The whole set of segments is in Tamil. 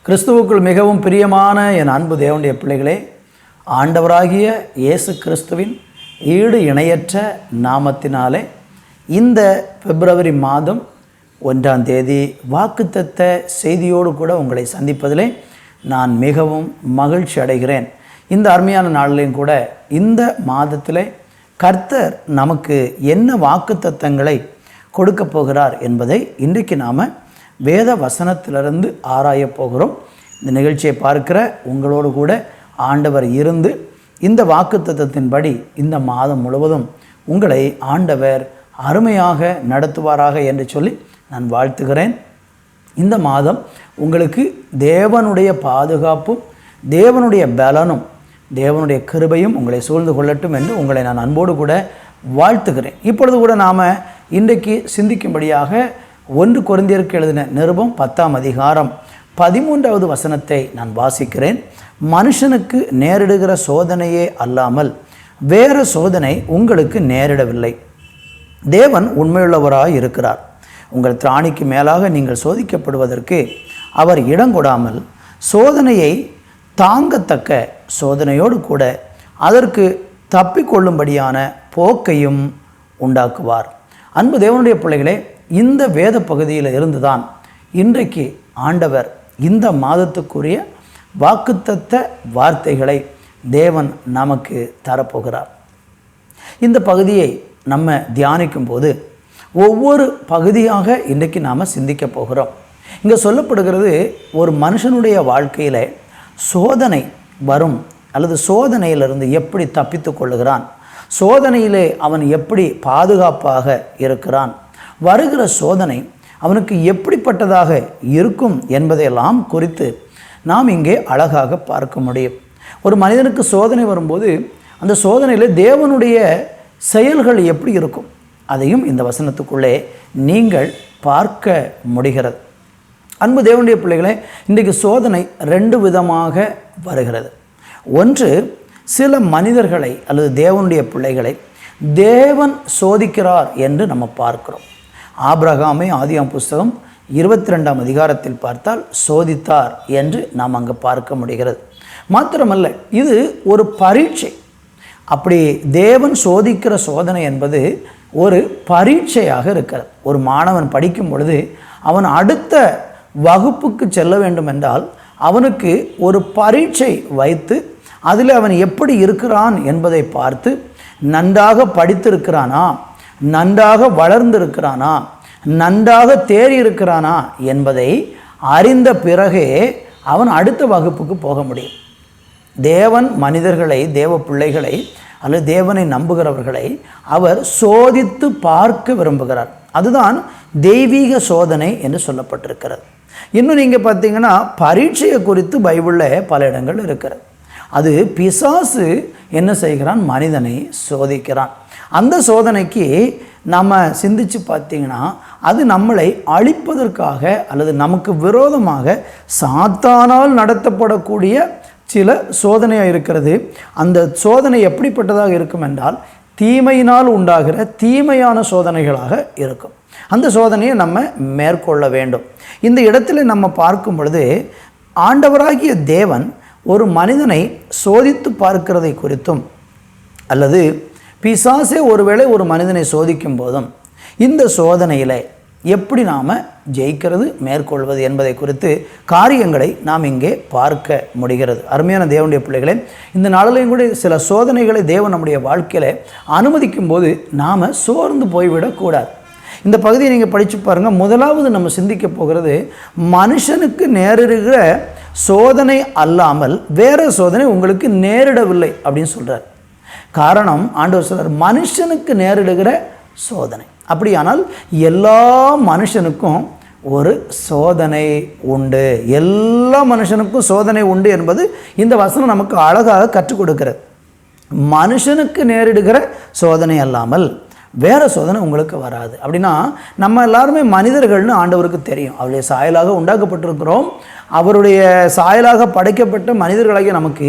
கிறிஸ்துவுக்குள் மிகவும் பிரியமான என் அன்பு தேவனுடைய பிள்ளைகளே, ஆண்டவராகிய இயேசு கிறிஸ்துவின் ஈடு இணையற்ற நாமத்தினாலே இந்த பிப்ரவரி மாதம் 1ஆம் தேதி வாக்குத்தத்த செய்தியோடு கூட உங்களை சந்திப்பதிலே நான் மிகவும் மகிழ்ச்சி அடைகிறேன். இந்த அருமையான நாளிலையும் கூட இந்த மாதத்திலே கர்த்தர் நமக்கு என்ன வாக்குத்தத்தங்களை கொடுக்க போகிறார் என்பதை இன்றைக்கு நாம் வேத வசனத்திலிருந்து ஆராயப் போகிறோம். இந்த நிகழ்ச்சியை பார்க்கிற உங்களோடு கூட ஆண்டவர் இருந்து இந்த வாக்குத்தத்தத்தின்படி இந்த மாதம் முழுவதும் உங்களை ஆண்டவர் அருமையாக நடத்துவாராக என்று சொல்லி நான் வாழ்த்துகிறேன். இந்த மாதம் உங்களுக்கு தேவனுடைய பாதுகாப்பும் தேவனுடைய பலனும் தேவனுடைய கிருபையும் உங்களை சூழ்ந்து கொள்ளட்டும் என்று உங்களை நான் அன்போடு கூட வாழ்த்துகிறேன். இப்பொழுது கூட நாம் இன்றைக்கு சிந்திக்கும்படியாக 1 கொரிந்தியருக்கு எழுதின நிருபம் 10ஆம் அதிகாரம் 13வது வசனத்தை நான் வாசிக்கிறேன். மனுஷனுக்கு நேரிடுகிற சோதனையே அல்லாமல் வேறு சோதனை உங்களுக்கு நேரிடவில்லை. தேவன் உண்மையுள்ளவராய் இருக்கிறார். உங்கள் திராணிக்கு மேலாக நீங்கள் சோதிக்கப்படுவதற்கு அவர் இடங்கொடாமல் சோதனையை தாங்கத்தக்க சோதனையோடு கூட அதற்கு தப்பிக்கொள்ளும்படியான போக்கையும் உண்டாக்குவார். அன்பு தேவனுடைய பிள்ளைகளே, இந்த வேத பகுதியில் இருந்துதான் இன்றைக்கு ஆண்டவர் இந்த மாதத்துக்குரிய வாக்குத்தத்த வார்த்தைகளை தேவன் நமக்கு தரப்போகிறார். இந்த பகுதியை நம்ம தியானிக்கும் போது ஒவ்வொரு பகுதியாக இன்றைக்கு நாம் சிந்திக்க போகிறோம். இங்கே சொல்லப்படுகிறது, ஒரு மனுஷனுடைய வாழ்க்கையில் சோதனை வரும் அல்லது சோதனையிலிருந்து எப்படி தப்பித்து கொள்ளுகிறான், சோதனையிலே அவன் எப்படி பாதுகாப்பாக இருக்கிறான், வருகிற சோதனை அவனுக்கு எப்படிப்பட்டதாக இருக்கும் என்பதையெல்லாம் குறித்து நாம் இங்கே அழகாக பார்க்க முடியும். ஒரு மனிதனுக்கு சோதனை வரும்போது அந்த சோதனையில் தேவனுடைய செயல்கள் எப்படி இருக்கும் அதையும் இந்த வசனத்துக்குள்ளே நீங்கள் பார்க்க முடிகிறது. அன்பு தேவனுடைய பிள்ளைகளே, இன்றைக்கு சோதனை 2 விதமாக வருகிறது. ஒன்று, சில மனிதர்களை அல்லது தேவனுடைய பிள்ளைகளை தேவன் சோதிக்கிறார் என்று நம்ம பார்க்கிறோம். ஆபிரகாமை ஆதியாம் புஸ்தகம் 22ஆம் அதிகாரத்தில் பார்த்தால் சோதித்தார் என்று நாம் அங்கே பார்க்க முடிகிறது. மாத்திரமல்ல, இது ஒரு பரீட்சை. அப்படி தேவன் சோதிக்கிற சோதனை என்பது ஒரு பரீட்சையாக இருக்கிறது. ஒரு மாணவன் படிக்கும் பொழுது அவன் அடுத்த வகுப்புக்கு செல்ல வேண்டும் என்றால் அவனுக்கு ஒரு பரீட்சை வைத்து அதில் அவன் எப்படி இருக்கிறான் என்பதை பார்த்து நன்றாக படித்திருக்கிறானா, நன்றாக வளர்ந்திருக்கிறானா, நன்றாக தேறி இருக்கிறானா என்பதை அறிந்த பிறகே அவன் அடுத்த வகுப்புக்கு போக முடியும். தேவன் மனிதர்களை, தேவ பிள்ளைகளை அல்லது தேவனை நம்புகிறவர்களை அவர் சோதித்து பார்க்க விரும்புகிறார். அதுதான் தெய்வீக சோதனை என்று சொல்லப்பட்டிருக்கிறது. இன்னும் நீங்கள் பார்த்தீங்கன்னா பரீட்சையை குறித்து பைபிளில் பல இடங்கள் இருக்கிறது. அது பிசாசு என்ன செய்கிறான், மனிதனை சோதிக்கிறான். அந்த சோதனைக்கு நம்ம சிந்திச்சு பார்த்தீங்கன்னா அது நம்மளை அழிப்பதற்காக அல்லது நமக்கு விரோதமாக சாத்தானால் நடத்தப்படக்கூடிய சில சோதனையாக இருக்கிறது. அந்த சோதனை எப்படிப்பட்டதாக இருக்கும் என்றால் தீமையினால் உண்டாகிற தீமையான சோதனைகளாக இருக்கும். அந்த சோதனையை நம்ம மேற்கொள்ள வேண்டும். இந்த இடத்துல நம்ம பார்க்கும் பொழுது ஆண்டவராகிய தேவன் ஒரு மனிதனை சோதித்து பார்க்கிறதை குறித்தும் அல்லது பிசாசே ஒருவேளை ஒரு மனிதனை சோதிக்கும் போதும் இந்த சோதனையில் எப்படி நாம் ஜெயிக்கிறது, மேற்கொள்வது என்பதை குறித்து காரியங்களை நாம் இங்கே பார்க்க முடிகிறது. அருமையான தேவனுடைய பிள்ளைகளே, இந்த நாளிலையும் கூட சில சோதனைகளை தேவன் நம்முடைய வாழ்க்கையில் அனுமதிக்கும் போது நாம் சோர்ந்து போய்விடக்கூடாது. இந்த பகுதியை நீங்கள் படித்து பாருங்கள். முதலாவது நம்ம சிந்திக்க போகிறது, மனுஷனுக்கு நேரிடுகிற சோதனை அல்லாமல் வேறு சோதனை உங்களுக்கு நேரிடவில்லை அப்படின்னு சொல்கிறார். காரணம், ஆண்டவர் சொல்கிறார் மனுஷனுக்கு நேரிடுகிற சோதனை. அப்படியானால் எல்லா மனுஷனுக்கும் ஒரு சோதனை உண்டு. எல்லா மனுஷனுக்கும் சோதனை உண்டு என்பது இந்த வசனம் நமக்கு அழகாக கற்றுக் கொடுக்கிறது. மனுஷனுக்கு நேரிடுகிற சோதனை அல்லாமல் வேறு சோதனை உங்களுக்கு வராது. அப்படின்னா நம்ம எல்லாருமே மனிதர்கள்னு ஆண்டவருக்கு தெரியும். அவருடைய சாயலாக உண்டாக்கப்பட்டிருக்கிறோம். அவருடைய சாயலாக படைக்கப்பட்ட மனிதர்களாகிய நமக்கு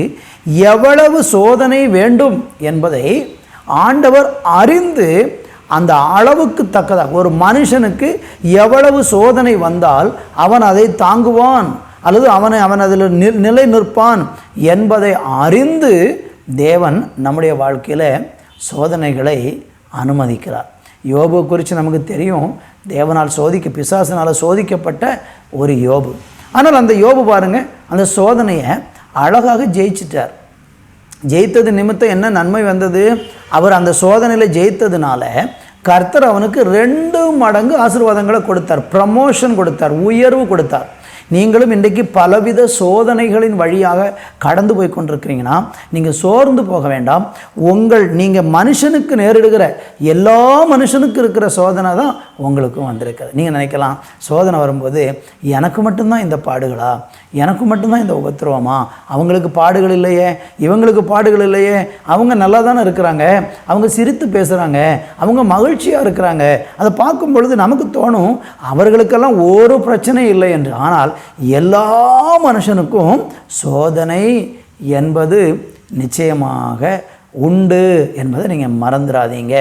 எவ்வளவு சோதனை வேண்டும் என்பதை ஆண்டவர் அறிந்து அந்த அளவுக்கு தக்கதாக ஒரு மனுஷனுக்கு எவ்வளவு சோதனை வந்தால் அவன் அதை தாங்குவான் அல்லது அவன் அதில் நிலை நிற்பான் என்பதை அறிந்து தேவன் நம்முடைய வாழ்க்கையில் சோதனைகளை அனுமதிக்கிறார். யோபு குறித்து நமக்கு தெரியும். தேவனால் பிசாசினால் சோதிக்கப்பட்ட ஒரு யோபு. ஆனால் அந்த யோபு பாருங்கள், அந்த சோதனையை அழகாக ஜெயிச்சிட்டார். ஜெயித்தது நிமித்தம் என்ன நன்மை வந்தது? அவர் அந்த சோதனையில் ஜெயித்ததுனால கர்த்தர் அவனுக்கு 2 மடங்கு ஆசீர்வாதங்களை கொடுத்தார், ப்ரமோஷன் கொடுத்தார், உயர்வு கொடுத்தார். நீங்களும் இன்றைக்கு பலவித சோதனைகளின் வழியாக கடந்து போய் கொண்டிருக்கிறீங்கன்னா நீங்கள் சோர்ந்து போக வேண்டாம். நீங்கள் மனுஷனுக்கு நேரிடுகிற எல்லா மனுஷனுக்கு இருக்கிற சோதனை தான் உங்களுக்கும் வந்திருக்குது. நீங்கள் நினைக்கலாம், சோதனை வரும்போது எனக்கு மட்டும்தான் இந்த பாடுகளா, எனக்கு மட்டும்தான் இந்த உபத்திரவமா, அவங்களுக்கு பாடுகள் இல்லையே, இவங்களுக்கு பாடுகள் இல்லையே, அவங்க நல்லா தானே இருக்கிறாங்க, அவங்க சிரித்து பேசுகிறாங்க, அவங்க மகிழ்ச்சியாக இருக்கிறாங்க. அதை பார்க்கும் பொழுது நமக்கு தோணும் அவர்களுக்கெல்லாம் ஒரு பிரச்சனை இல்லை என்று. ஆனால் எல்லா மனுஷனுக்கும் சோதனை என்பது நிச்சயமாக உண்டு என்பதை நீங்கள் மறந்துடாதீங்க.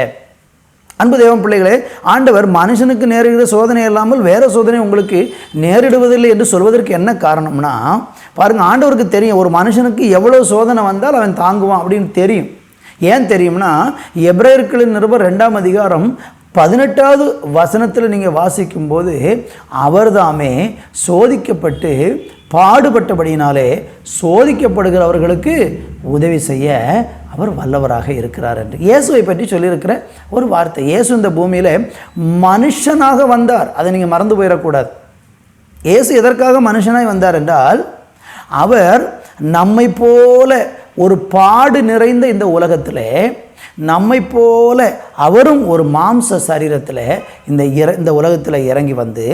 அன்பு தேவன் பிள்ளைகளே, ஆண்டவர் மனுஷனுக்கு நேரிடுகிற சோதனை இல்லாமல் வேறு சோதனை உங்களுக்கு நேரிடுவதில்லை என்று சொல்வதற்கு என்ன காரணம்னா, பாருங்கள், ஆண்டவருக்கு தெரியும் ஒரு மனுஷனுக்கு எவ்வளோ சோதனை வந்தால் அவன் தாங்குவான் அப்படின்னு தெரியும். ஏன் தெரியும்னா, எபிரேயர்களின் நிருபம் 2ஆம் அதிகாரம் 18வது வசனத்தில் நீங்கள் வாசிக்கும்போது அவர் தாமே சோதிக்கப்பட்டு பாடுபட்டபடியினாலே சோதிக்கப்படுகிறவர்களுக்கு உதவி செய்ய அவர் வல்லவராக இருக்கிறார் என்று இயேசுவை பற்றி சொல்லியிருக்கிற ஒரு வார்த்தை. இயேசு இந்த பூமியில் மனுஷனாக வந்தார், அதை நீங்கள் மறந்து போயிடக்கூடாது. இயேசு எதற்காக மனுஷனாய் வந்தார் என்றால், அவர் நம்மை போல ஒரு பாடு நிறைந்த இந்த உலகத்தில் நம்மை போல அவரும் ஒரு மாம்ச சரீரத்தில் இந்த உலகத்தில் இறங்கி வந்து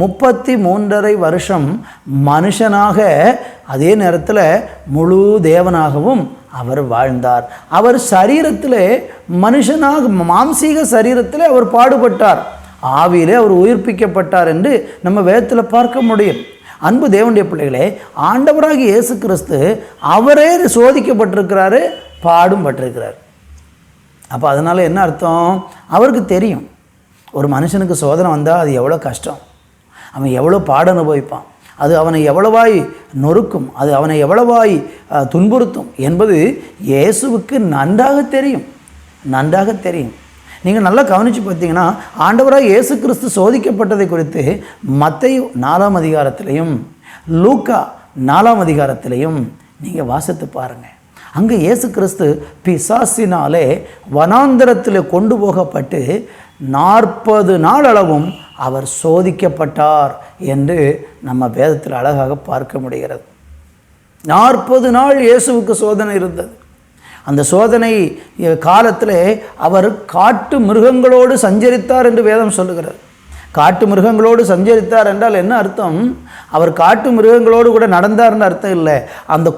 33.5 வருஷம் மனுஷனாக அதே நேரத்தில் முழு தேவனாகவும் அவர் வாழ்ந்தார். அவர் சரீரத்தில் மனுஷனாக மாம்சீக சரீரத்தில் அவர் பாடுபட்டார், ஆவியிலே அவர் உயிர்ப்பிக்கப்பட்டார் என்று நம்ம வேதத்தில் பார்க்க முடியும். அன்பு தேவனுடைய பிள்ளைகளே, ஆண்டவராகிய இயேசு கிறிஸ்து அவரே சோதிக்கப்பட்டிருக்கிறாரு, பாடும் பட்டிருக்கிறார். அப்போ அதனால் என்ன அர்த்தம்? அவருக்கு தெரியும் ஒரு மனுஷனுக்கு சோதனை வந்தால் அது எவ்வளோ கஷ்டம், அவன் எவ்வளோ பாடு அனுபவிப்பான், அது அவனை எவ்வளவாய் நொறுக்கும், அது அவனை எவ்வளவாய் துன்புறுத்தும் என்பது இயேசுவுக்கு நன்றாக தெரியும், நன்றாக தெரியும். நீங்கள் நல்லா கவனித்து பார்த்தீங்கன்னா, ஆண்டவராக இயேசு கிறிஸ்து சோதிக்கப்பட்டதை குறித்து மத்தேயு 4ஆம் அதிகாரத்திலையும் லூக்கா 4ஆம் அதிகாரத்திலையும் நீங்கள் வாசித்து பாருங்கள். அங்கே இயேசு கிறிஸ்து பிசாசினாலே வனாந்தரத்தில் கொண்டு போகப்பட்டு 40 நாள் அளவும் அவர் சோதிக்கப்பட்டார் என்று நம்ம வேதத்தில் அழகாக பார்க்க முடிகிறது. 40 நாள் இயேசுவுக்கு சோதனை இருந்தது. அந்த சோதனை காலத்தில் அவர் காட்டு மிருகங்களோடு சஞ்சரித்தார் என்று வேதம் சொல்லுகிறது. காட்டு மிருகங்களோடு சஞ்சரித்தார் என்றால் என்ன அர்த்தம்? அவர் காட்டு மிருகங்களோடு கூட நடந்தார்னு அர்த்தம் இல்லை. அந்த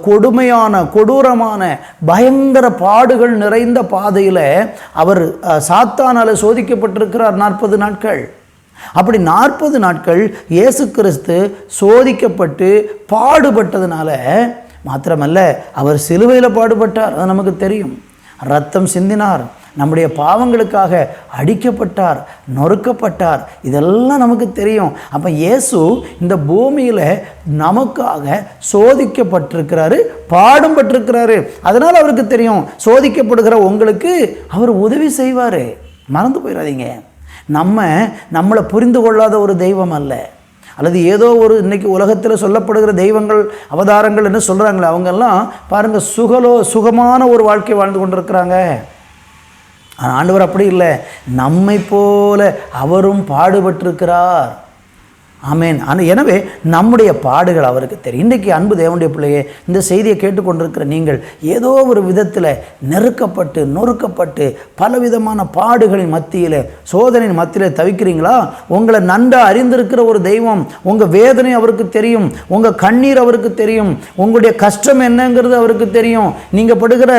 கொடூரமான பயங்கர பாடுகள் நிறைந்த பாதையில் அவர் சாத்தானால் சோதிக்கப்பட்டிருக்கிறார் 40 நாட்கள். அப்படி 40 நாட்கள் இயேசு கிறிஸ்து சோதிக்கப்பட்டு பாடுபட்டதுனால மாத்திரமல்ல, அவர் சிலுவையில் பாடுபட்டார், அது நமக்கு தெரியும். ரத்தம் சிந்தினார், நம்முடைய பாவங்களுக்காக அடிக்கப்பட்டார், நொறுக்கப்பட்டார், இதெல்லாம் நமக்கு தெரியும். அப்போ இயேசு இந்த பூமியில் நமக்காக சோதிக்கப்பட்டிருக்கிறாரு, பாடும் பட்டிருக்கிறாரு. அதனால் அவருக்கு தெரியும் சோதிக்கப்படுகிற உங்களுக்கு அவர் உதவி செய்வார். மறந்து போயிடாதீங்க, நம்மளை புரிந்து கொள்ளாத ஒரு தெய்வம் அல்ல, அல்லது ஏதோ ஒரு இன்றைக்கி உலகத்தில் சொல்லப்படுகிற தெய்வங்கள் அவதாரங்கள் என்று சொல்கிறாங்களே, அவங்கெல்லாம் பாருங்கள் சுகமான ஒரு வாழ்க்கை வாழ்ந்து கொண்டிருக்கிறாங்க. ஆனால் ஆண்டவர் அப்படி இல்லை, நம்மை போல அவரும் பாடுபட்டிருக்கிறார். ஆமேன். எனவே நம்முடைய பாடுகள் அவருக்கு தெரியும். இன்றைக்கி அன்பு தேவனுடைய பிள்ளையே, இந்த செய்தியை கேட்டுக்கொண்டிருக்கிற நீங்கள் ஏதோ ஒரு விதத்தில் நெருக்கப்பட்டு நொறுக்கப்பட்டு பலவிதமான பாடுகளின் மத்தியில், சோதனையின் மத்தியில் தவிக்கிறீங்களா? உங்களை நன்றாக அறிந்திருக்கிற ஒரு தெய்வம், உங்கள் வேதனை அவருக்கு தெரியும், உங்கள் கண்ணீர் அவருக்கு தெரியும், உங்களுடைய கஷ்டம் என்னங்கிறது அவருக்கு தெரியும், நீங்கள் படுகிற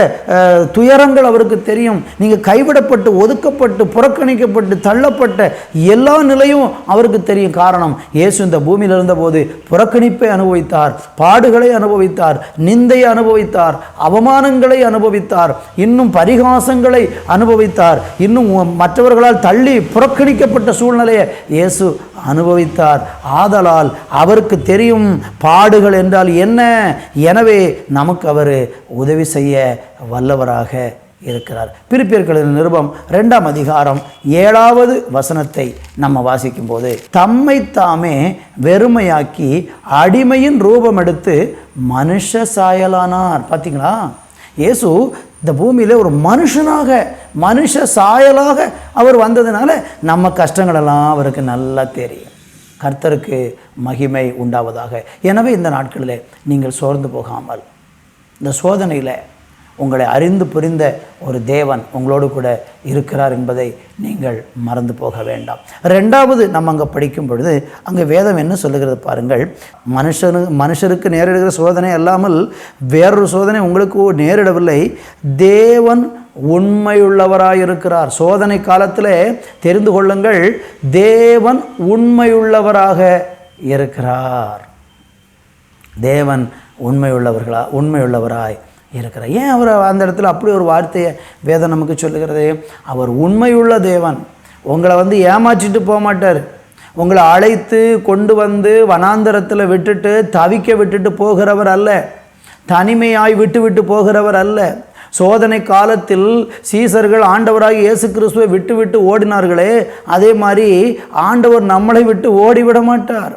துயரங்கள் அவருக்கு தெரியும், நீங்கள் கைவிடப்பட்டு ஒதுக்கப்பட்டு புறக்கணிக்கப்பட்டு தள்ளப்பட்ட எல்லா நிலையும் அவருக்கு தெரியும். காரணம், இயேசு இந்த பூமியில் இருந்தபோது புறக்கணிப்பை அனுபவித்தார், பாடுகளை அனுபவித்தார், நிந்தையை அனுபவித்தார், அவமானங்களை அனுபவித்தார், இன்னும் பரிகாசங்களை அனுபவித்தார், இன்னும் மற்றவர்களால் தள்ளி புறக்கணிக்கப்பட்ட சூழ்நிலையை இயேசு அனுபவித்தார். ஆதலால் அவருக்கு தெரியும் பாடுகள் என்றால் என்ன. எனவே நமக்கு அவர் உதவி செய்ய வல்லவராக இருக்கிறார். பிலிப்பியர்களின் நிருபம் 2ஆம் அதிகாரம் 7வது வசனத்தை நம்ம வாசிக்கும் போது, தம்மை தாமே வெறுமையாக்கி அடிமையின் ரூபம் எடுத்து மனுஷ சாயலானார். பார்த்தீங்களா, இயேசு இந்த பூமியில் ஒரு மனுஷனாக, மனுஷ சாயலாக அவர் வந்ததுனால நம்ம கஷ்டங்களெல்லாம் அவருக்கு நல்லா தெரியும். கர்த்தருக்கு மகிமை உண்டாவதாக. எனவே இந்த நாட்களில் நீங்கள் சோர்ந்து போகாமல், இந்த சோதனையில் உங்களை அறிந்து புரிந்த ஒரு தேவன் உங்களோடு கூட இருக்கிறார் என்பதை நீங்கள் மறந்து போக வேண்டாம். 2வது நம்ம அங்கே படிக்கும் பொழுது அங்கே வேதம் என்ன சொல்லுகிறது பாருங்கள். மனுஷருக்கு நேரிடுகிற சோதனை அல்லாமல் வேறொரு சோதனை உங்களுக்கு நேரிடவில்லை, தேவன் உண்மையுள்ளவராயிருக்கிறார். சோதனை காலத்தில் தெரிந்து கொள்ளுங்கள், தேவன் உண்மையுள்ளவராக இருக்கிறார். தேவன் உண்மையுள்ளவராய் இருக்கிறார். ஏன் அவர் அந்த இடத்துல அப்படி ஒரு வார்த்தையை வேதம் நமக்கு சொல்லுகிறது? அவர் உண்மையுள்ள தேவன். உங்களை ஏமாற்றிட்டு போக மாட்டார். உங்களை அழைத்து கொண்டு வந்து வனாந்தரத்தில் விட்டுட்டு தவிக்க விட்டுட்டு போகிறவர் அல்ல. தனிமையாய் விட்டு போகிறவர் அல்ல. சோதனை காலத்தில் சீசர்கள் ஆண்டவராகி இயேசு கிறிஸ்துவை விட்டு ஓடினார்களே, அதே மாதிரி ஆண்டவர் நம்மளை விட்டு ஓடிவிட மாட்டார்.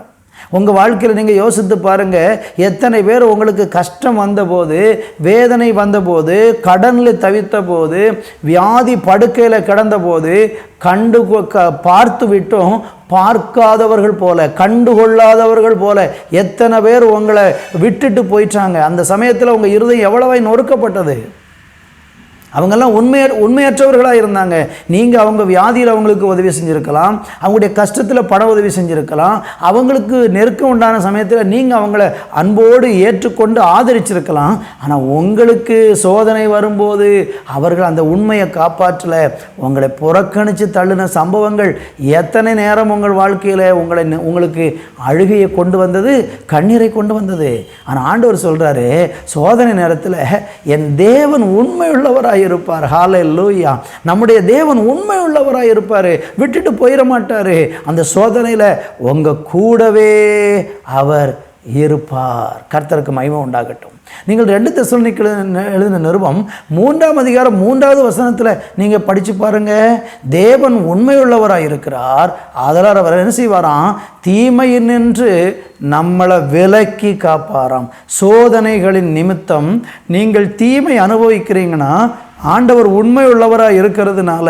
உங்கள் வாழ்க்கையில் நீங்கள் யோசித்து பாருங்கள், எத்தனை பேர் உங்களுக்கு கஷ்டம் வந்தபோது, வேதனை வந்தபோது, கடனில் தவித்த போது, வியாதி படுக்கையில் கிடந்தபோது பார்த்து விட்டோம் பார்க்காதவர்கள் போல, கண்டுகொள்ளாதவர்கள் போல எத்தனை பேர் உங்களை விட்டுட்டு போயிட்டாங்க. அந்த சமயத்தில் உங்கள் இருதயம் எவ்வளவாய் நொறுக்கப்பட்டது. அவங்கெல்லாம் உண்மையற்றவர்களாக இருந்தாங்க. நீங்கள் அவங்க வியாதியில் அவங்களுக்கு உதவி செஞ்சுருக்கலாம், அவங்களுடைய கஷ்டத்தில் பண உதவி செஞ்சுருக்கலாம், அவங்களுக்கு நெருக்கம் உண்டான சமயத்தில் நீங்கள் அவங்கள அன்போடு ஏற்றுக்கொண்டு ஆதரிச்சிருக்கலாம். ஆனால் உங்களுக்கு சோதனை வரும்போது அவர்கள் அந்த உண்மையை காப்பாற்றலை, உங்களை புறக்கணித்து தள்ளின சம்பவங்கள் எத்தனை நேரம் உங்கள் வாழ்க்கையில் உங்களுக்கு அழுகையை கொண்டு வந்தது, கண்ணீரை கொண்டு வந்தது. ஆனால் ஆண்டவர் சொல்கிறாரு, சோதனை நேரத்தில் என் தேவன் உண்மையுள்ளவராக இருப்பார். ஹல்லேலூயா. நம்முடைய தேவன் உண்மை உள்ளவராய் இருப்பார், விட்டுட்டு போயிட மாட்டார். அந்த சோதனையில் உங்க கூடவே அவர் இருப்பார். கர்த்தருக்கு மகிமை உண்டாகட்டும். நீங்கள் 2 தெசலோனிக்கேயர் எழுதின நிருபம் 3ஆம் அதிகாரம் 3வது வசனத்தில் நீங்கள் படித்து பாருங்கள். தேவன் உண்மையுள்ளவராக இருக்கிறார். அதனால் அவர் என்ன செய்வாராம்? தீமையினின்று நம்மளை விலக்கி காப்பாராம். சோதனைகளின் நிமித்தம் நீங்கள் தீமை அனுபவிக்கிறீங்கன்னா ஆண்டவர் உண்மை உள்ளவராக இருக்கிறதுனால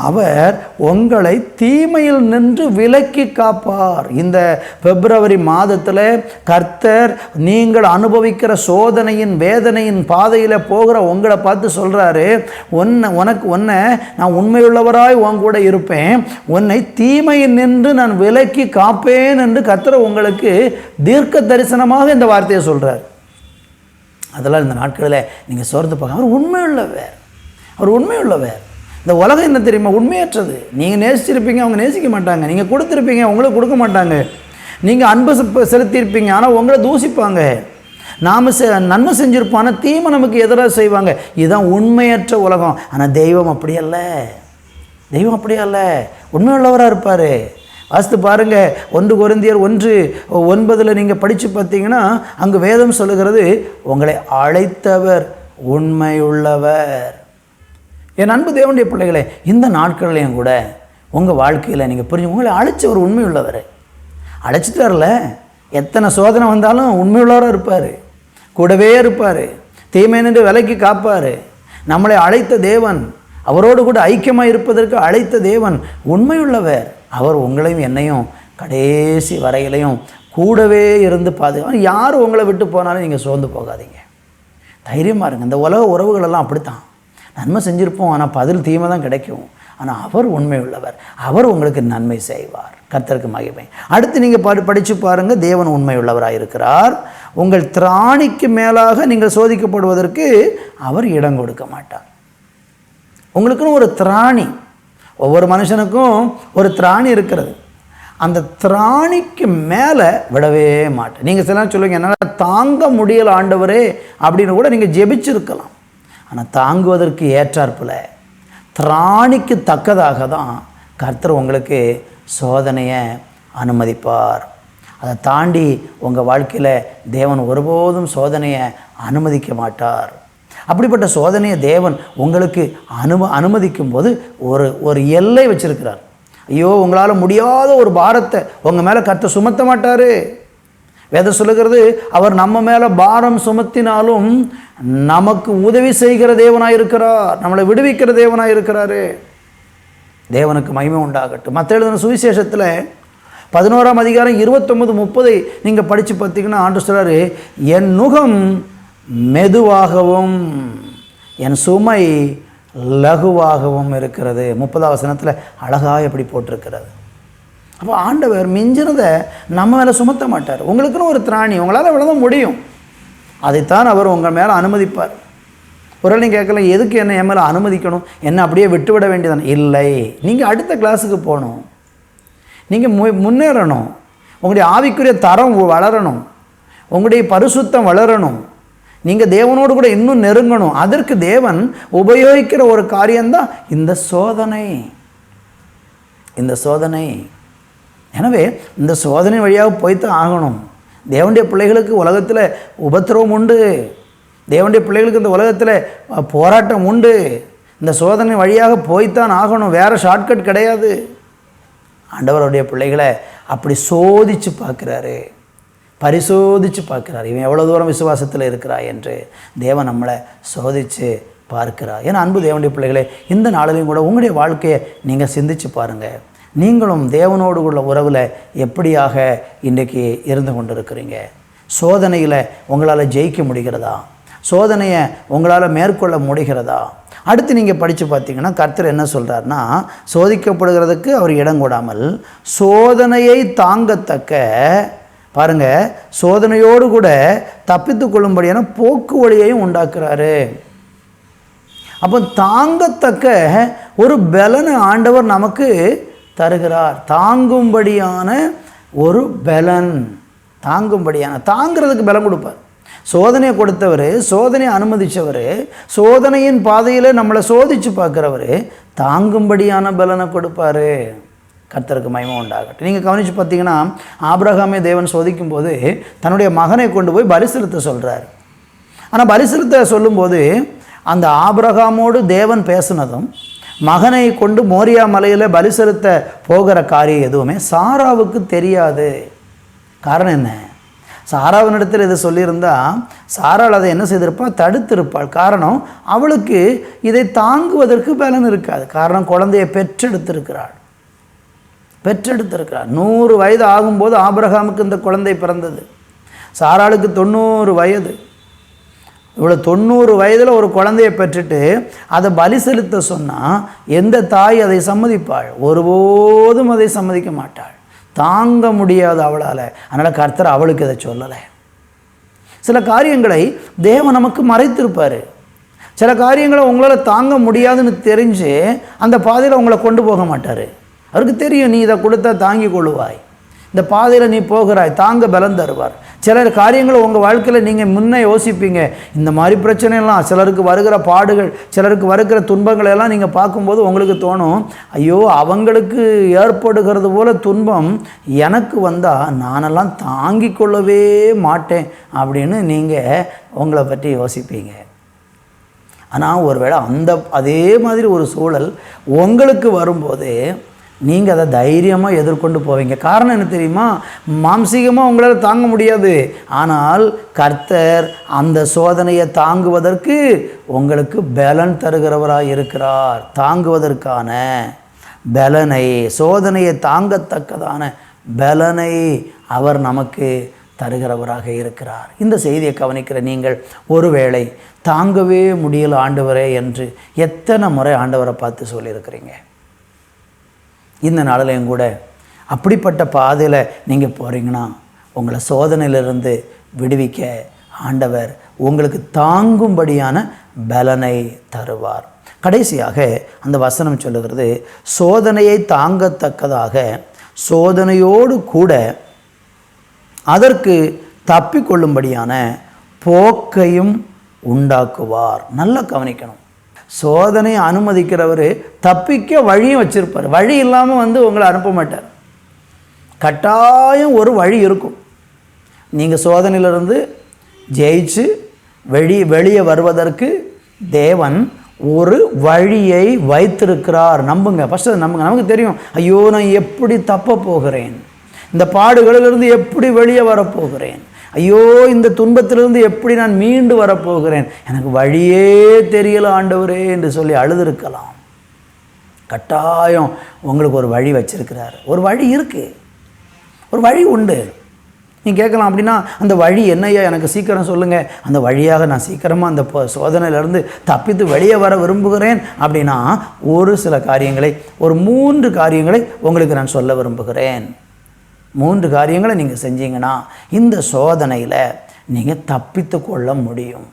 அவர் உங்களை தீமையில் நின்று விலக்கி காப்பார். இந்த பிப்ரவரி மாதத்தில் கர்த்தர் நீங்கள் அனுபவிக்கிற சோதனையின் வேதனையின் பாதையில் போகிற உங்களை பார்த்து சொல்கிறாரு, உன்னை நான் உண்மையுள்ளவராய் உன் கூட இருப்பேன், உன்னை தீமையில் நின்று நான் விலக்கி காப்பேன் என்று கர்த்தர் உங்களுக்கு தீர்க்க தரிசனமாக இந்த வார்த்தையை சொல்கிறார். அதெல்லாம் இந்த நாட்களில் நீங்கள் சோர்ந்து போக, அவர் உண்மையுள்ளவர், அவர் உண்மையுள்ளவர். இந்த உலகம் என்ன தெரியுமா? உண்மையற்றது. நீங்கள் நேசிச்சிருப்பீங்க, அவங்க நேசிக்க மாட்டாங்க. நீங்கள் கொடுத்துருப்பீங்க, உங்களுக்கு கொடுக்க மாட்டாங்க. நீங்கள் அன்பு செலுத்தியிருப்பீங்க, ஆனால் உங்களை தூசிப்பாங்க. நாம் நன்மை செஞ்சுருப்போம், ஆனால் தீமை நமக்கு எதிராக செய்வாங்க. இதுதான் உண்மையற்ற உலகம். ஆனால் தெய்வம் அப்படி அல்ல. தெய்வம் அப்படி அல்ல, உண்மையுள்ளவராக இருப்பார். வாசித்து பாருங்கள், 1 கொரிந்தியர் 1:9 நீங்கள் படித்து பார்த்தீங்கன்னா அங்கு வேதம் சொல்லுகிறது, உங்களை அழைத்தவர் உண்மையுள்ளவர். என் அன்பு தேவனுடைய பிள்ளைகளே, இந்த நாட்கள்லையும் கூட உங்கள் வாழ்க்கையில் நீங்கள் புரிஞ்சு, உங்களை அழைச்சவர் உண்மையுள்ளவர். அழைச்சிட்டார்ல, எத்தனை சோதனை வந்தாலும் உண்மையுள்ளவராக இருப்பார், கூடவே இருப்பார், தீமை நின்று விலக்கி காப்பார். நம்மளை அழைத்த தேவன், அவரோடு கூட ஐக்கியமாக இருப்பதற்கு அழைத்த தேவன் உண்மையுள்ளவர். அவர் உங்களையும் என்னையும் கடைசி வரையிலையும் கூடவே இருந்து பாதுகாப்பு. யார் உங்களை விட்டு போனாலும் நீங்கள் சோர்ந்து போகாதீங்க, தைரியமாக இருங்க. இந்த உலக உறவுகளெல்லாம் அப்படித்தான். நன்மை செஞ்சுருப்போம், ஆனால் பதில் தீமை தான் கிடைக்கும். ஆனால் அவர் உண்மை உள்ளவர், அவர் உங்களுக்கு நன்மை செய்வார். கர்த்தருக்கு மகிமை. அடுத்து நீங்கள் படித்து பாருங்கள், தேவன் உண்மை உள்ளவராக இருக்கிறார். உங்கள் திராணிக்கு மேலாக நீங்கள் சோதிக்கப்படுவதற்கு அவர் இடம் கொடுக்க மாட்டார். உங்களுக்குன்னு ஒரு திராணி, ஒவ்வொரு மனுஷனுக்கும் ஒரு திராணி இருக்கிறது. அந்த திராணிக்கு மேலே விடவே மாட்டேன். நீங்கள் சில சொல்லுவீங்க, என்னால் தாங்க முடியல ஆண்டவரே அப்படின்னு கூட நீங்கள் ஜெபிச்சிருக்கலாம். ஆனால் தாங்குவதற்கு ஏற்றாற்போல திராணிக்கு தக்கதாக தான் கர்த்தர் உங்களுக்கு சோதனையை அனுமதிப்பார். அதை தாண்டி உங்கள் வாழ்க்கையில் தேவன் ஒருபோதும் சோதனையை அனுமதிக்க மாட்டார். அப்படிப்பட்ட சோதனையை தேவன் உங்களுக்கு அனுமதிக்கும் போது ஒரு எல்லை வச்சிருக்கிறார். ஐயோ, உங்களால் முடியாத ஒரு பாரத்தை உங்கள் மேலே கர்த்தர் சுமத்த மாட்டார். வேதம் சொல்லுகிறது, அவர் நம்ம மேலே பாரம் சுமத்தினாலும் நமக்கு உதவி செய்கிற தேவனாக இருக்கிறார், நம்மளை விடுவிக்கிற தேவனாக இருக்கிறாரு. தேவனுக்கு மகிமை உண்டாகட்டும். மற்ற எழுதின சுவிசேஷத்தில் 11ஆம் அதிகாரம் 29-30 நீங்கள் படித்து பார்த்தீங்கன்னா ஆண்டவர் சொல்றாரு, என் நுகம் மெதுவாகவும் என் சுமை லகுவாகவும் இருக்கிறது. 30ஆம் வசனத்தில் அழகாக எப்படி போட்டிருக்கிறது. அப்போ ஆண்டவர் மிஞ்சினதை நம்ம மேலே சுமத்த மாட்டார். உங்களுக்குன்னு ஒரு திராணி, உங்களால் இவ்வளோதான் முடியும், அதைத்தான் அவர் உங்கள் மேலே அனுமதிப்பார். ஒரு நீங்கள் கேட்கலாம், எதுக்கு என்ன என் மேலே அனுமதிக்கணும், என்ன அப்படியே விட்டுவிட வேண்டியதானே? இல்லை, நீங்கள் அடுத்த கிளாஸுக்கு போகணும், நீங்கள் முன்னேறணும், உங்களுடைய ஆவிக்குரிய தரம் வளரணும், உங்களுடைய பரிசுத்தம் வளரணும், நீங்கள் தேவனோடு கூட இன்னும் நெருங்கணும். அதற்கு தேவன் உபயோகிக்கிற ஒரு காரியம்தான் இந்த சோதனை. எனவே இந்த சோதனை வழியாக போய்த்தான் ஆகணும். தேவனுடைய பிள்ளைகளுக்கு உலகத்தில் உபத்திரவம் உண்டு, தேவனுடைய பிள்ளைகளுக்கு இந்த உலகத்தில் போராட்டம் உண்டு. இந்த சோதனை வழியாக போய்த்தான் ஆகணும், வேறு ஷார்ட்கட் கிடையாது. ஆண்டவருடைய பிள்ளைகளை அப்படி சோதித்து பார்க்குறாரு, பரிசோதித்து பார்க்குறாரு. இவன் எவ்வளோ தூரம் விசுவாசத்தில் இருக்கிறாய் என்று தேவன் நம்மளை சோதித்து பார்க்கிறார். ஏன்னா அன்பு தேவனுடைய பிள்ளைகளே, இந்த நாளிலையும் கூட உங்களுடைய வாழ்க்கையை நீங்கள் சிந்தித்து பாருங்கள். நீங்களும் தேவனோடு உள்ள உறவில் எப்படியாக இன்றைக்கு இருந்து கொண்டு இருக்கிறீங்க? சோதனையில் உங்களால் ஜெயிக்க முடிகிறதா? சோதனையை உங்களால் மேற்கொள்ள முடிகிறதா? அடுத்து நீங்கள் படித்து பார்த்தீங்கன்னா கர்த்தர் என்ன சொல்கிறார்னா, சோதிக்கப்படுகிறதுக்கு அவர் இடம் கொடாமல் சோதனையை தாங்கத்தக்க, பாருங்கள், சோதனையோடு கூட தப்பித்து கொள்ளும்படியான போக்கு வழியையும் உண்டாக்குறாரு. அப்போ தாங்கத்தக்க ஒரு பலனை ஆண்டவர் நமக்கு தருகிறார். தாங்கும்படியான ஒரு பலன், தாங்கிறதுக்கு பலன் கொடுப்பார். சோதனையை கொடுத்தவர், சோதனையை அனுமதித்தவர், சோதனையின் பாதையில் நம்மளை சோதித்து பார்க்குறவர் தாங்கும்படியான பலனை கொடுப்பார். கர்த்தருக்கு மகிமை உண்டாகட்டும். நீங்கள் கவனித்து பார்த்தீங்கன்னா ஆபிரகாமை தேவன் சோதிக்கும் போது தன்னுடைய மகனை கொண்டு போய் பலி செலுத்த சொல்கிறார். ஆனால் பலி செலுத்த சொல்லும்போது அந்த ஆபிரகாமோடு தேவன் பேசினதும் மகனை கொண்டு மோரியா மலையில் பலி செலுத்த போகிற காரியம் எதுவுமே சாராவுக்கு தெரியாது. காரணம் என்ன? சாராவினிடத்தில் இதை சொல்லியிருந்தால் சாராள் அதை என்ன செய்திருப்பாள்? தடுத்திருப்பாள். காரணம், அவளுக்கு இதை தாங்குவதற்கு பலன் இருக்காது. காரணம், குழந்தையை பெற்றெடுத்திருக்கிறாள். 100 வயது ஆகும்போது ஆபிரகாமுக்கு இந்த குழந்தை பிறந்தது. சாராளுக்கு 90 வயது. இவ்வளோ 90 வயதில் ஒரு குழந்தையை பெற்றுட்டு அதை பலி செலுத்த சொன்னால் எந்த தாய் அதை சம்மதிப்பாள்? ஒருபோதும் அதை சம்மதிக்க மாட்டாள். தாங்க முடியாது அவளால். அதனால் கர்த்தர் அவளுக்கு இதை சொல்லலை. சில காரியங்களை தேவன் நமக்கு மறைத்திருப்பார். சில காரியங்களை உங்களால் தாங்க முடியாதுன்னு தெரிஞ்சு அந்த பாதையில் உங்களை கொண்டு போக மாட்டார். அவருக்கு தெரியும், நீ இதை கொடுத்தா தாங்கி கொள்ளுவாய், இந்த பாதையில் நீ போகிறாய், தாங்க பலம் தருவார். சில காரியங்களை உங்கள் வாழ்க்கையில் நீங்கள் முன்னே யோசிப்பீங்க, இந்த மாதிரி பிரச்சனைலாம், சிலருக்கு வருகிற பாடுகள், சிலருக்கு வருகிற துன்பங்களை எல்லாம் நீங்கள் பார்க்கும்போது உங்களுக்கு தோணும், ஐயோ, அவங்களுக்கு ஏற்படுகிறது போல துன்பம் எனக்கு வந்தால் நானெல்லாம் தாங்கி கொள்ளவே மாட்டேன் அப்படின்னு நீங்கள் உங்களை பற்றி யோசிப்பீங்க. ஆனால் ஒருவேளை அதே மாதிரி ஒரு சூழல் உங்களுக்கு வரும்போது நீங்கள் அதை தைரியமாக எதிர்கொண்டு போவீங்க. காரணம் என்ன தெரியுமா? மாம்சீகமாக உங்களால் தாங்க முடியாது. ஆனால் கர்த்தர் அந்த சோதனையை தாங்குவதற்கு உங்களுக்கு பலன் தருகிறவராக இருக்கிறார். தாங்குவதற்கான பலனை, சோதனையை தாங்கத்தக்கதான பலனை அவர் நமக்கு தருகிறவராக இருக்கிறார். இந்த செய்தியை கவனிக்கிற நீங்கள் ஒருவேளை தாங்கவே முடியல ஆண்டவரே என்று எத்தனை முறை ஆண்டவரை பார்த்து சொல்லியிருக்கிறீங்க. இந்த நாளிலையும் கூட அப்படிப்பட்ட பாதையில் நீங்கள் போகிறீங்கன்னா உங்களை சோதனையிலிருந்து விடுவிக்க ஆண்டவர் உங்களுக்கு தாங்கும்படியான பலனை தருவார். கடைசியாக அந்த வசனம் சொல்லுகிறது, சோதனையை தாங்கத்தக்கதாக சோதனையோடு கூட அதற்கு தப்பிக்கொள்ளும்படியான போக்கையும் உண்டாக்குவார். நல்லா கவனிக்கணும். சோதனையை அனுமதிக்கிறவர் தப்பிக்க வழியும் வச்சிருப்பார். வழி இல்லாமல் உங்களை அனுப்ப மாட்டார். கட்டாயம் ஒரு வழி இருக்கும். நீங்கள் சோதனையிலிருந்து ஜெயிச்சு வெளியே வருவதற்கு தேவன் ஒரு வழியை வைத்திருக்கிறார். நம்புங்க, ஃபஸ்ட்டு நம்புங்க. நமக்கு தெரியும், ஐயோ நான் எப்படி தப்ப போகிறேன், இந்த பாடுகளிலிருந்து எப்படி வெளியே வரப்போகிறேன், ஐயோ இந்த துன்பத்திலிருந்து எப்படி நான் மீண்டு வரப்போகிறேன், எனக்கு வழியே தெரியல ஆண்டவரே என்று சொல்லி அழுதுருக்கலாம். கட்டாயம் உங்களுக்கு ஒரு வழி வச்சிருக்கிறார். ஒரு வழி இருக்குது, ஒரு வழி உண்டு. நீங்கள் கேட்கலாம், அப்படின்னா அந்த வழி என்னையா, எனக்கு சீக்கிரம் சொல்லுங்கள், அந்த வழியாக நான் சீக்கிரமாக அந்த சோதனையிலேருந்து தப்பித்து வெளியே வர விரும்புகிறேன் அப்படின்னா ஒரு சில காரியங்களை, ஒரு 3 காரியங்களை உங்களுக்கு நான் சொல்ல விரும்புகிறேன். 3 காரியங்களை நீங்கள் செஞ்சீங்கன்னா இந்த சோதனையில் நீங்கள் தப்பித்து கொள்ள முடியும்.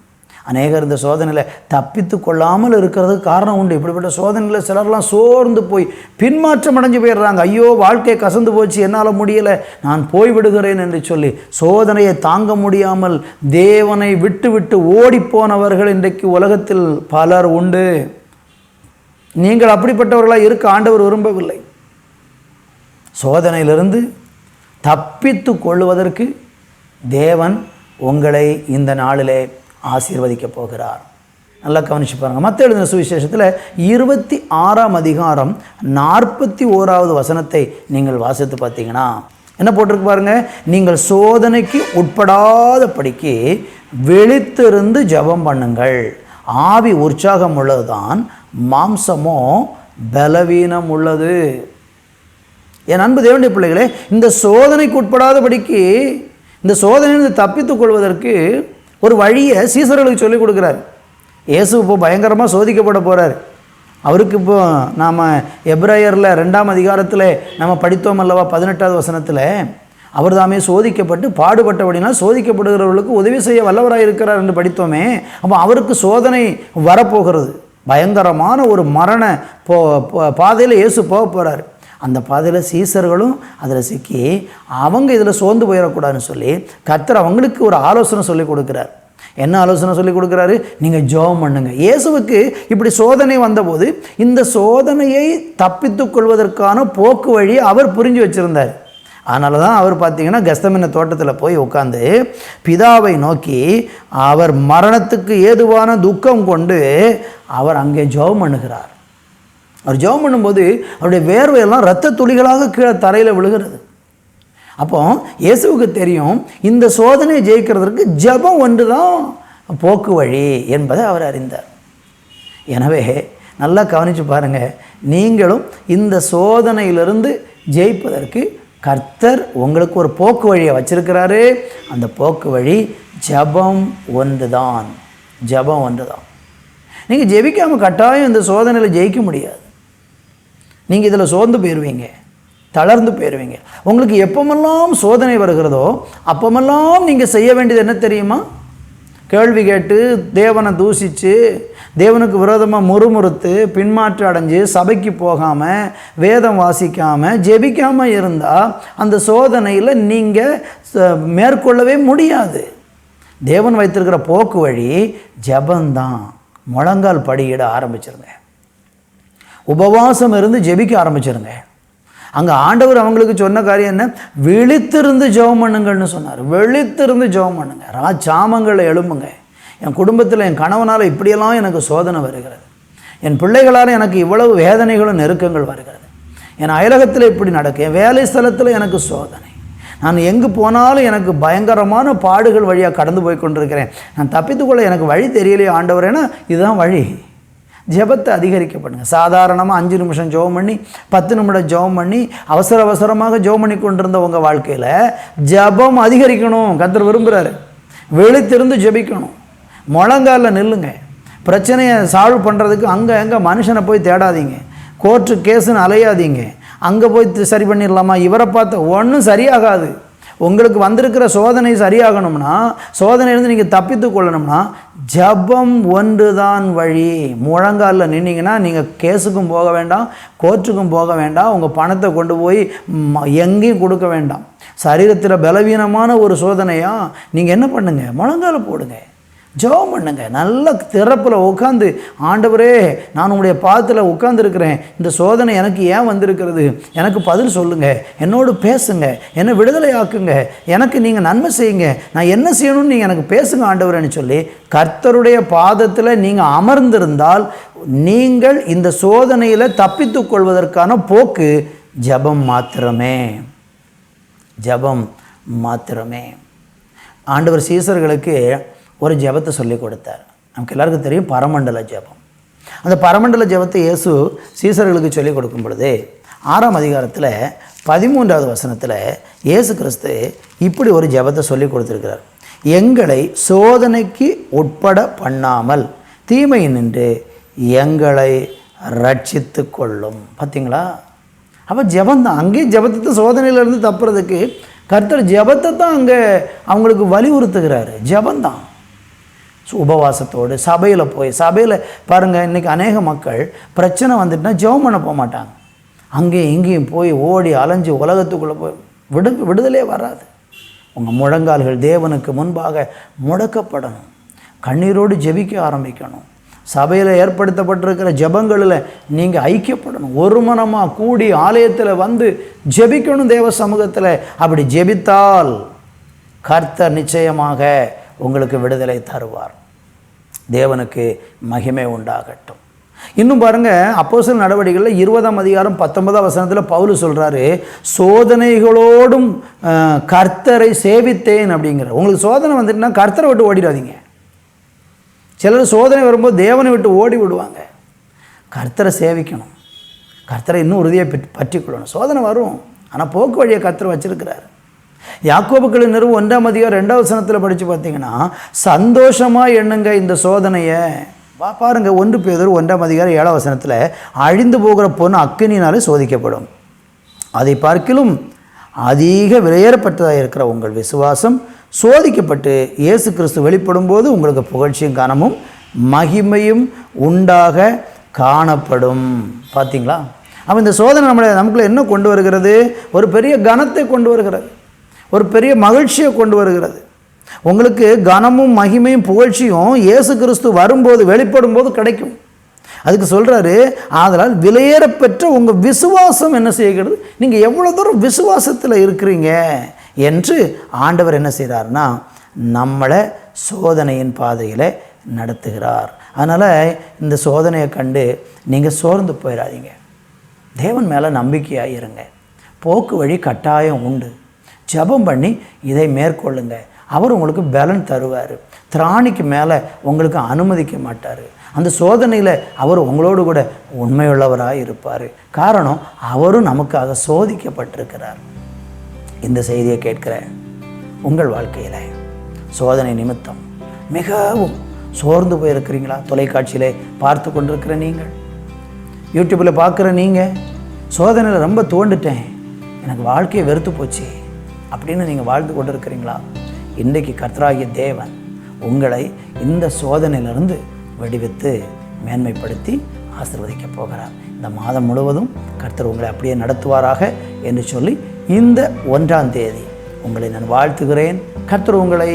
அநேகர் இந்த சோதனையில் தப்பித்து கொள்ளாமல் இருக்கிறதுக்கு காரணம் உண்டு. இப்படிப்பட்ட சோதனையில் சிலர்லாம் சோர்ந்து போய் பின்மாற்றம் அடைஞ்சு போயிடுறாங்க. ஐயோ வாழ்க்கை கசந்து போச்சு, என்னால் முடியலை, நான் போய்விடுகிறேன் என்று சொல்லி சோதனையை தாங்க முடியாமல் தேவனை விட்டு விட்டு ஓடிப்போனவர்கள் இன்றைக்கு உலகத்தில் பலர் உண்டு. நீங்கள் அப்படிப்பட்டவர்களாக இருக்க ஆண்டவர் விரும்பவில்லை. சோதனையிலிருந்து தப்பித்து கொள்ளுவதற்கு தேவன் உங்களை இந்த நாளிலே ஆசீர்வதிக்கப் போகிறார். நல்லா கவனிச்சு பாருங்கள். மத்தேயு எழுதின சுவிசேஷத்தில் 26ஆம் அதிகாரம் 41வது வசனத்தை நீங்கள் வாசித்து பார்த்தீங்கன்னா என்ன போட்டிருக்கு பாருங்க, நீங்கள் சோதனைக்கு உட்படாதபடிக்கு விழித்திருந்து ஜெபம் பண்ணுங்கள். ஆவி உற்சாகம் உள்ளதுதான், மாம்சமோ பலவீனம் உள்ளது. என் அன்பு தேவனுடைய பிள்ளைகளே, இந்த சோதனைக்கு உட்படாதபடிக்கு, இந்த சோதனையிலிருந்து தப்பித்துக் கொள்வதற்கு ஒரு வழியை சீசர்களுக்கு சொல்லிக் கொடுக்குறார். இயேசு இப்போ பயங்கரமாக சோதிக்கப்பட போகிறார். அவருக்கு இப்போ நாம் எபிரேயரில் 2ஆம் அதிகாரத்தில் நம்ம படித்தோம் அல்லவா, 18வது வசனத்தில் அவர் தாமே சோதிக்கப்பட்டு பாடுபட்டபடினால் சோதிக்கப்படுகிறவர்களுக்கு உதவி செய்ய வல்லவராக இருக்கிறார் என்று படித்தோமே. அப்போ அவருக்கு சோதனை வரப்போகிறது. பயங்கரமான ஒரு மரண பாதையில் இயேசு போக போகிறார். அந்த பாதையில் சீசர்களும் அதில் சிக்கி அவங்க இதில் சோர்ந்து போயிடக்கூடாதுன்னு சொல்லி கர்த்தர் அவங்களுக்கு ஒரு ஆலோசனை சொல்லி கொடுக்குறார். என்ன ஆலோசனை சொல்லி கொடுக்குறாரு? நீங்கள் ஜெபம் பண்ணுங்க. இயேசுவுக்கு இப்படி சோதனை வந்தபோது இந்த சோதனையை தப்பித்து கொள்வதற்கான போக்கு வழி அவர் புரிஞ்சு வச்சுருந்தார். அதனால தான் அவர் பார்த்தீங்கன்னா கெத்செமனே தோட்டத்தில் போய் உட்காந்து பிதாவை நோக்கி அவர் மரணத்துக்கு ஏதுவான துக்கம் கொண்டு அவர் அங்கே ஜெபம் பண்ணுகிறார். அவர் ஜெபம் பண்ணும்போது அவருடைய வேர்வையெல்லாம் இரத்த துளிகளாக கீழே தரையில் விழுகிறது. அப்போ இயேசுவுக்கு தெரியும், இந்த சோதனையை ஜெயிக்கிறதுக்கு ஜெபம் ஒன்று தான் போக்கு வழி என்பதை அவர் அறிந்தார். எனவே நல்லா கவனித்து பாருங்கள், நீங்களும் இந்த சோதனையிலிருந்து ஜெயிப்பதற்கு கர்த்தர் உங்களுக்கு ஒரு போக்கு வழியை வச்சிருக்கிறாரு. அந்த போக்கு வழி ஜெபம் ஒன்று தான். ஜெபம் ஒன்று தான். நீங்கள் ஜெபிக்காமல் கட்டாயம் இந்த சோதனையில் ஜெயிக்க முடியாது. நீங்கள் இதில் சோர்ந்து போயிடுவீங்க, தளர்ந்து போயிடுவீங்க. உங்களுக்கு எப்பமெல்லாம் சோதனை வருகிறதோ அப்பமெல்லாம் நீங்கள் செய்ய வேண்டியது என்ன தெரியுமா? கேள்வி கேட்டு தேவனை தூசித்து தேவனுக்கு விரோதமாக முறுமுறுத்து பின்மாற்றம் அடைஞ்சு சபைக்கு போகாமல் வேதம் வாசிக்காமல் ஜெபிக்காமல் இருந்தால் அந்த சோதனையில் நீங்கள் மேற்கொள்ளவே முடியாது. தேவன் வைத்திருக்கிற போக்கு வழி ஜெபந்தான். முழங்கால் படியிட ஆரம்பிச்சிருங்க, உபவாசம் இருந்து ஜெபிக்க ஆரம்பிச்சிருங்க. அங்கே ஆண்டவர் அவங்களுக்கு சொன்ன காரியம் என்ன? விழித்திருந்து ஜெபம் பண்ணுங்கள்னு சொன்னார். விழித்திருந்து ஜெபம் பண்ணுங்க, ராஜாமங்களை எழும்புங்க. என் குடும்பத்தில் என் கணவனால் இப்படியெல்லாம் எனக்கு சோதனை வருகிறது, என் பிள்ளைகளால் எனக்கு இவ்வளவு வேதனைகளும் நெருக்கங்கள் வருகிறது, என் அயலகத்தில் இப்படி நடக்கும், என் வேலை ஸ்தலத்தில் எனக்கு சோதனை, நான் எங்கு போனாலும் எனக்கு பயங்கரமான பாடுகள் வழியாக கடந்து போய் கொண்டிருக்கிறேன், நான் தப்பித்துக்கொள்ள எனக்கு வழி தெரியலையே ஆண்டவரேனா, இதுதான் வழி. ஜெபத்தை அதிகரிக்க பண்ணுங்கள். சாதாரணமாக 5 நிமிஷம் ஜெபம் பண்ணி 10 நிமிடம் ஜெபம் பண்ணி அவசரமாக ஜெபம் பண்ணி கொண்டிருந்த உங்கள் வாழ்க்கையில் ஜெபம் அதிகரிக்கணும். கர்த்தர் விரும்புகிறாரு. விழித்திருந்து ஜெபிக்கணும். முழங்காலில் நில்லுங்க. பிரச்சனையை சால்வ் பண்ணுறதுக்கு அங்கே மனுஷனை போய் தேடாதீங்க. கோர்ட்டு கேஸுன்னு அலையாதீங்க. அங்கே போய் சரி பண்ணிடலாமா, இவரை பார்த்து ஒன்றும் சரியாகாது. உங்களுக்கு வந்திருக்கிற சோதனை சரியாகணும்னா, சோதனையிலிருந்து நீங்கள் தப்பித்து கொள்ளணும்னா ஜெபம் ஒன்று தான் வழி. முழங்காலில் நின்னீங்கன்னா நீங்கள் கேஸுக்கும் போக வேண்டாம், கோர்ட்டுக்கும் போக வேண்டாம், உங்கள் பணத்தை கொண்டு போய் எங்கேயும் கொடுக்க வேண்டாம். சரீரத்தில் பலவீனமான ஒரு சோதனையாக நீங்கள் என்ன பண்ணுங்கள், முழங்கால போடுங்க, ஜெபம் பண்ணுங்க. நல்ல திறப்பில் உட்காந்து, ஆண்டவரே நான் உங்களுடைய பாதத்தில் உட்காந்துருக்கிறேன், இந்த சோதனை எனக்கு ஏன் வந்திருக்கிறது, எனக்கு பதில் சொல்லுங்கள், என்னோடு பேசுங்க, என்னை விடுதலை ஆக்குங்க, எனக்கு நீங்கள் நன்மை செய்யுங்க, நான் என்ன செய்யணும்னு நீங்கள் எனக்கு பேசுங்க ஆண்டவரேன்னு சொல்லி கர்த்தருடைய பாதத்தில் நீங்கள் அமர்ந்திருந்தால் நீங்கள் இந்த சோதனையில் தப்பித்து கொள்வதற்கான போக்கு ஜெபம் மாத்திரமே. ஜெபம் மாத்திரமே. ஆண்டவர் சீசர்களுக்கு ஒரு ஜெபத்தை சொல்லி கொடுத்தார். நமக்கு எல்லாருக்கும் தெரியும் பரமண்டல ஜெபம். அந்த பரமண்டல ஜெபத்தை இயேசு சீசர்களுக்கு சொல்லிக் கொடுக்கும் பொழுது 6ஆம் அதிகாரத்தில் 13வது வசனத்தில் இயேசு கிறிஸ்து இப்படி ஒரு ஜெபத்தை சொல்லி கொடுத்துருக்கிறார். எங்களை சோதனைக்கு உட்பட பண்ணாமல் தீமை நின்று எங்களை ரட்சித்து கொள்ளும். பார்த்தீங்களா? அப்போ ஜெபந்தான். அங்கேயும் ஜெபத்தை சோதனையிலேருந்து தப்புறதுக்கு கர்த்தர் ஜெபத்தை தான் அங்கே அவங்களுக்கு வலியுறுத்துகிறாரு. ஜெபந்தான். உபவாசத்தோடு சபையில் பாருங்கள், இன்றைக்கி அநேக மக்கள் பிரச்சனை வந்துட்டுனா ஜெபம் பண்ண போக மாட்டாங்க. அங்கேயும் இங்கேயும் போய் ஓடி அலைஞ்சு உலகத்துக்குள்ளே போய் விடுதலே வராது. உங்கள் முழங்கால்கள் தேவனுக்கு முன்பாக முடக்கப்படணும். கண்ணீரோடு ஜெபிக்க ஆரம்பிக்கணும். சபையில் ஏற்படுத்தப்பட்டிருக்கிற ஜெபங்களில் நீங்கள் ஐக்கியப்படணும். ஒரு மனமாக கூடி ஆலயத்தில் வந்து ஜெபிக்கணும் தேவ சமூகத்தில். அப்படி ஜெபித்தால் கர்த்தர் நிச்சயமாக உங்களுக்கு விடுதலை தருவார். தேவனுக்கு மகிமை உண்டாகட்டும். இன்னும் பாருங்கள், அப்போஸ்தலர் நடவடிக்கைகளில் 20ஆம் அதிகாரம் 19ஆம் வசனத்தில் பவுல் சொல்கிறாரு, சோதனைகளோடும் கர்த்தரை சேவித்தேன் அப்படிங்கிற. உங்களுக்கு சோதனை வந்துட்டுனா கர்த்தரை விட்டு ஓடிடாதீங்க. சிலர் சோதனை வரும்போது தேவனை விட்டு ஓடி விடுவாங்க. கர்த்தரை சேவிக்கணும். கர்த்தரை இன்னும் உறுதியை பற்றி கொள்ளணும். சோதனை வரும், ஆனால் போக்கு வழியை கர்த்தர் வச்சிருக்கிறார். யாக்கோபுக்கள் நிறுவ 1ஆம் அதிகாரம் 2ஆம் வசனத்தில் படித்து பார்த்தீங்கன்னா, சந்தோஷமாக எண்ணுங்க இந்த சோதனையை. பாருங்கள், 1 பேதுரு 1ஆம் அதிகாரம் 7ஆம் வசனத்தில் அழிந்து போகிற பொண்ணு அக்கினியினாலே சோதிக்கப்படும், அதை பார்க்கிலும் அதிக விலையேறப்பட்டதாக இருக்கிற உங்கள் விசுவாசம் சோதிக்கப்பட்டு இயேசு கிறிஸ்து வெளிப்படும் போது உங்களுக்கு புகழ்ச்சியும் கனமும் மகிமையும் உண்டாக காணப்படும். பார்த்தீங்களா? அப்போ இந்த சோதனை நமக்குள்ள என்ன கொண்டு வருகிறது? ஒரு பெரிய கனத்தை கொண்டு வருகிறது, ஒரு பெரிய மகிழ்ச்சியை கொண்டு வருகிறது. உங்களுக்கு கனமும் மகிமையும் புகழ்ச்சியும் இயேசு கிறிஸ்து வரும்போது வெளிப்படும் போது கிடைக்கும். அதுக்கு சொல்கிறாரு, ஆதலால் விலையேறப்பெற்ற உங்கள் விசுவாசம் என்ன செய்கிறது, நீங்கள் எவ்வளோ தூரம் விசுவாசத்தில் இருக்கிறீங்க என்று ஆண்டவர் என்ன செய்கிறார்னா நம்மளை சோதனையின் பாதையில் நடத்துகிறார். அதனால் இந்த சோதனையை கண்டு நீங்கள் சோர்ந்து போயிடாதீங்க. தேவன் மேலே நம்பிக்கையாக இருங்க. போக்கு வழி கட்டாயம் உண்டு. ஜெபம் பண்ணி இதை மேற்கொள்ளுங்க. அவர் உங்களுக்கு பலன் தருவார். திராணிக்கு மேலே உங்களுக்கு அனுமதிக்க மாட்டார். அந்த சோதனையில் அவர் உங்களோடு கூட உண்மையுள்ளவராக இருப்பார். காரணம், அவரும் நமக்காக சோதிக்கப்பட்டிருக்கிறார். இந்த செய்தியை கேட்கிற உங்கள் வாழ்க்கையில் சோதனை நிமித்தம் மிகவும் சோர்ந்து போயிருக்கிறீங்களா? தொலைக்காட்சியிலே பார்த்து கொண்டிருக்கிற நீங்கள், யூடியூப்பில் பார்க்குற நீங்கள், சோதனையில் ரொம்ப தோண்டுட்டேன், எனக்கு வாழ்க்கையை வெறுத்து போச்சு அப்படின்னு நீங்கள் வாழ்ந்து கொண்டு இருக்கிறீங்களா? இன்றைக்கு கர்த்தராகிய தேவன் உங்களை இந்த சோதனையிலிருந்து விடுவித்து மேன்மைப்படுத்தி ஆசீர்வதிக்க போகிறார். இந்த மாதம் முழுவதும் கர்த்தர் உங்களை அப்படியே நடத்துவாராக என்று சொல்லி இந்த 1ஆம் தேதி உங்களை நான் வாழ்த்துகிறேன். கர்த்தர் உங்களை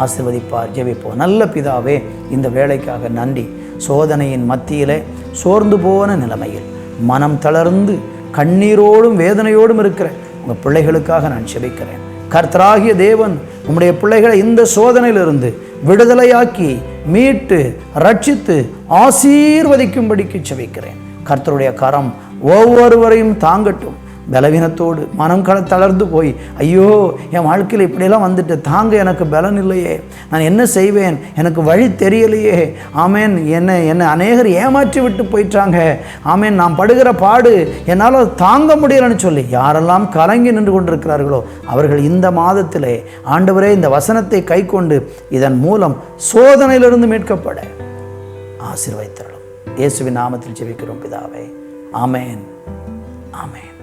ஆசீர்வதிப்பார். ஜெபிப்போம். நல்ல பிதாவே, இந்த வேலைக்காக நன்றி. சோதனையின் மத்தியிலே சோர்ந்து போன நிலைமையில் மனம் தளர்ந்து கண்ணீரோடும் வேதனையோடும் இருக்கிற உங்கள் பிள்ளைகளுக்காக நான் ஜெபிக்கிறேன். கர்த்தராகிய தேவன் உம்முடைய பிள்ளைகளை இந்த சோதனையிலிருந்து விடுதலையாக்கி மீட்டு ரட்சித்து ஆசீர்வதிக்கும்படிக்கு ஜெபிக்கிறேன். கர்த்தருடைய கரம் ஒவ்வொருவரையும் தாங்கட்டும். பலவீனத்தோடு மனம் தளர்ந்து போய், ஐயோ என் வாழ்க்கையில் இப்படியெல்லாம் வந்துட்டு தாங்க எனக்கு பலன் இல்லையே, நான் என்ன செய்வேன், எனக்கு வழி தெரியலையே, ஆமேன், என்னை அநேகர் ஏமாற்றி விட்டு போயிட்டாங்க, ஆமேன், நான் படுகிற பாடு என்னால் தாங்க முடியலன்னு சொல்லி யாரெல்லாம் கலங்கி நின்று கொண்டிருக்கிறார்களோ அவர்கள் இந்த மாதத்திலே ஆண்டவரே இந்த வசனத்தை கை கொண்டு இதன் மூலம் சோதனையிலிருந்து மீட்கப்பட ஆசீர்வதித்தருளும். இயேசுவின் நாமத்தில் ஜெபிக்கிறோம் பிதாவே. ஆமேன், ஆமேன்.